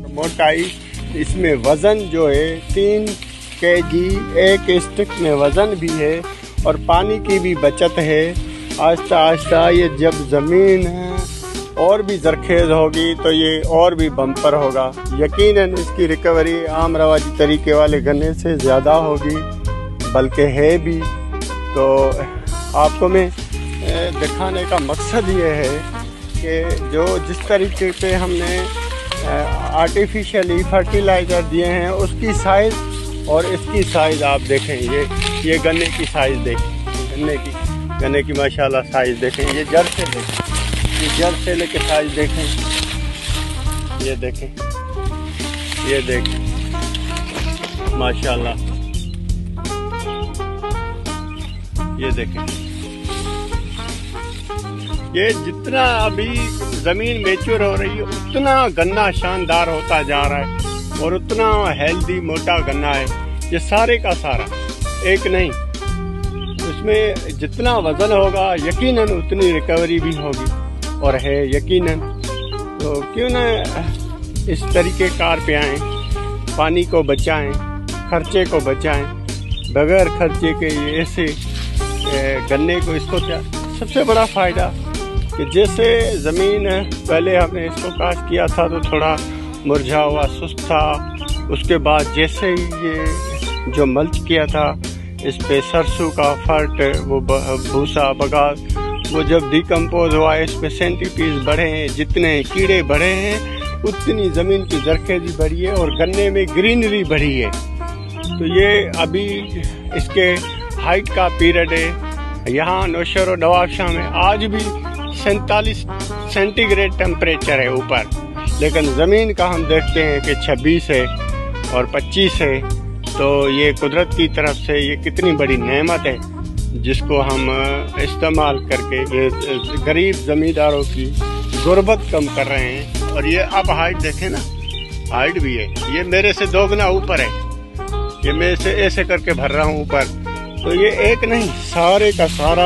मोटाई इसमें वज़न जो है 3 kg एक स्टिक में वज़न भी है और पानी की भी बचत है। आहिस्ता आहिस्ता ये जब ज़मीन और भी ज़रखेज़ होगी तो ये और भी बम्पर होगा। यकीनन इसकी रिकवरी आम रवाजी तरीके वाले गन्ने से ज़्यादा होगी, बल्कि है भी। तो आपको मैं दिखाने का मकसद ये है कि जो जिस तरीके पे हमने आर्टिफिशियली फर्टिलाइज़र दिए हैं उसकी साइज़ और इसकी साइज़ आप देखें। ये गन्ने की साइज़ देखें, गन्ने की माशाल्लाह साइज़ देखें। ये जड़ से देखें, ये जड़ से लेके साइज़ देखें। ये देखें, ये देखें माशाल्लाह। ये देखें, ये जितना अभी ज़मीन मैच्योर हो रही है उतना गन्ना शानदार होता जा रहा है और उतना हेल्दी मोटा गन्ना है। ये सारे का सारा एक नहीं, उसमें जितना वज़न होगा यकीनन उतनी रिकवरी भी होगी और है यकीनन। तो क्यों ना इस तरीके कार पे आएँ, पानी को बचाएं, खर्चे को बचाएं। बगैर खर्चे के ये ऐसे गन्ने को इसको क्या सबसे बड़ा फ़ायदा कि जैसे ज़मीन पहले हमने इसको काश किया था तो थोड़ा मुरझा हुआ सुस्त था, उसके बाद जैसे ही ये जो मल्च किया था इस पे सरसों का फर्ट, वो भूसा बगास, वो जब डिकम्पोज हुआ इस पे सेंटीपीड बढ़े हैं, जितने कीड़े बढ़े हैं उतनी ज़मीन की ज़रखेज़ी बढ़ी है और गन्ने में ग्रीनरी बढ़ी है। तो ये अभी इसके हाइट का पीरियड है। यहाँ नौशहर और नवाबशाह में आज भी 47 सेंटीग्रेड टेम्परेचर है ऊपर, लेकिन ज़मीन का हम देखते हैं कि 26 है और 25 है। तो ये कुदरत की तरफ से ये कितनी बड़ी नेमत है जिसको हम इस्तेमाल करके ये गरीब ज़मींदारों की गुर्बत कम कर रहे हैं। और ये आप हाइट देखें ना, हाइट भी है, ये मेरे से 2 गुना ऊपर है। ये मैं इसे ऐसे करके भर रहा हूँ ऊपर। तो ये एक नहीं, सारे का सारा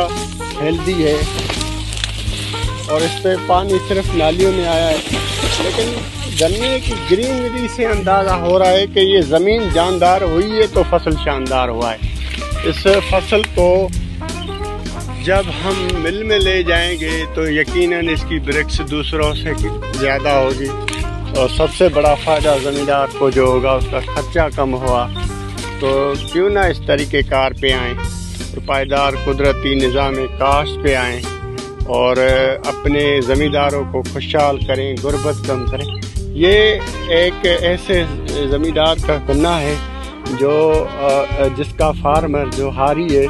हेल्दी है और इस पे पानी सिर्फ नालियों में आया है। लेकिन गन्ने की ग्रीनरी से अंदाज़ा हो रहा है कि ये ज़मीन जानदार हुई है तो फसल शानदार हुआ है। इस फसल को जब हम मिल में ले जाएंगे तो यकीनन इसकी ब्रिक्स दूसरों से ज़्यादा होगी और सबसे बड़ा फ़ायदा ज़मींदार को जो होगा उसका खर्चा कम हुआ। तो क्यों ना इस तरीके कार पे आएँ और पायदार कुदरती निज़ाम काश्त पे आएँ और अपने ज़मींदारों को खुशहाल करें, गुर्बत कम करें। ये एक ऐसे ज़मींदार का गन्ना है जो जिसका फार्मर जो हारी है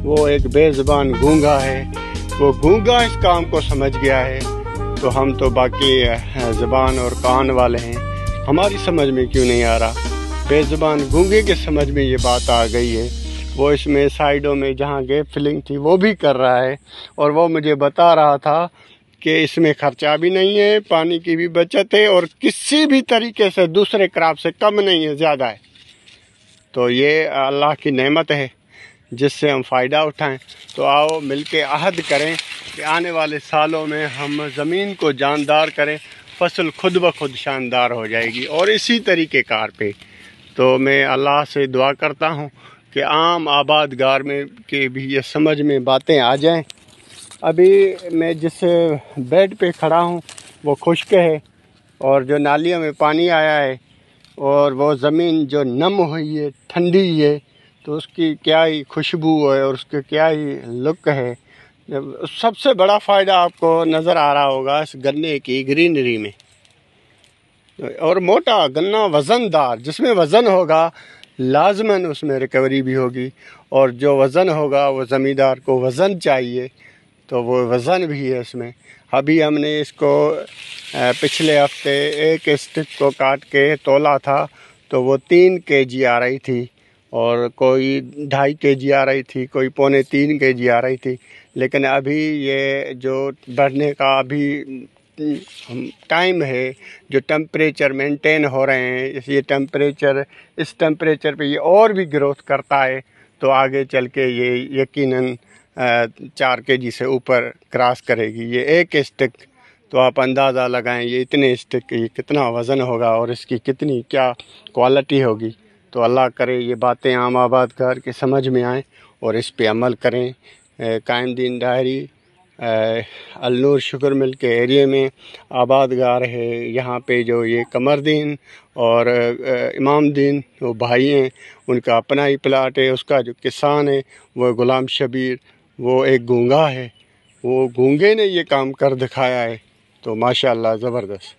वो एक बेज़बान गूंगा है। वो गूंगा इस काम को समझ गया है, तो हम तो बाकी ज़बान और कान वाले हैं, हमारी समझ में क्यों नहीं आ रहा। बेज़बान गूंगे के समझ में ये बात आ गई है। वो इसमें साइडों में जहाँ गैप फिलिंग थी वो भी कर रहा है और वो मुझे बता रहा था कि इसमें खर्चा भी नहीं है, पानी की भी बचत है और किसी भी तरीके से दूसरे क्रॉप से कम नहीं है, ज़्यादा है। तो ये अल्लाह की नेमत है जिससे हम फ़ायदा उठाएं। तो आओ मिलके अहद करें कि आने वाले सालों में हम ज़मीन को जानदार करें, फसल खुद ब खुद शानदार हो जाएगी। और इसी तरीके कार पे तो मैं अल्लाह से दुआ करता हूँ कि आम आबादगार में के भी ये समझ में बातें आ जाएं। अभी मैं जिस बेड पे खड़ा हूँ वो खुश्क है और जो नालियों में पानी आया है और वो ज़मीन जो नम हुई है, ठंडी है, तो उसकी क्या ही खुशबू है और उसके क्या ही लुक है। सबसे बड़ा फ़ायदा आपको नज़र आ रहा होगा इस गन्ने की ग्रीनरी में। और मोटा गन्ना वज़नदार, जिसमें वज़न होगा लाजमन उसमें रिकवरी भी होगी और जो वज़न होगा वो ज़मींदार को वज़न चाहिए तो वो वज़न भी है इसमें। अभी हमने इसको पिछले हफ्ते एक स्टिक को काट के तोला था तो वो 3 kg आ रही थी और कोई 2.5 kg आ रही थी, कोई 2.25 kg आ रही थी। लेकिन अभी ये जो बढ़ने का अभी टाइम है, जो टेम्परेचर मेंटेन हो रहे हैं, ये टेम्परेचर इस टेम्परेचर पे ये और भी ग्रोथ करता है तो आगे चल के ये यकीनन 4 kg سے اوپر کراس کرے گی. یہ ایک اسٹک تو آپ اندازہ لگائیں یہ اتنے اسٹک یہ کتنا وزن ہوگا اور اس کی کتنی کیا کوالٹی ہوگی. تو اللہ کرے یہ باتیں عام آباد کار کے سمجھ میں آئیں اور اس پہ عمل کریں. قائم دین ڈائری النور شکر مل کے ایریے میں آباد گار ہے. یہاں پہ جو یہ قمر دین اور امام دین وہ بھائی ہیں، ان کا اپنا ہی پلاٹ ہے. اس کا جو کسان ہے وہ غلام شبیر، وہ ایک گونگا ہے. وہ گونگے نے یہ کام کر دکھایا ہے. تو ماشاءاللہ زبردست.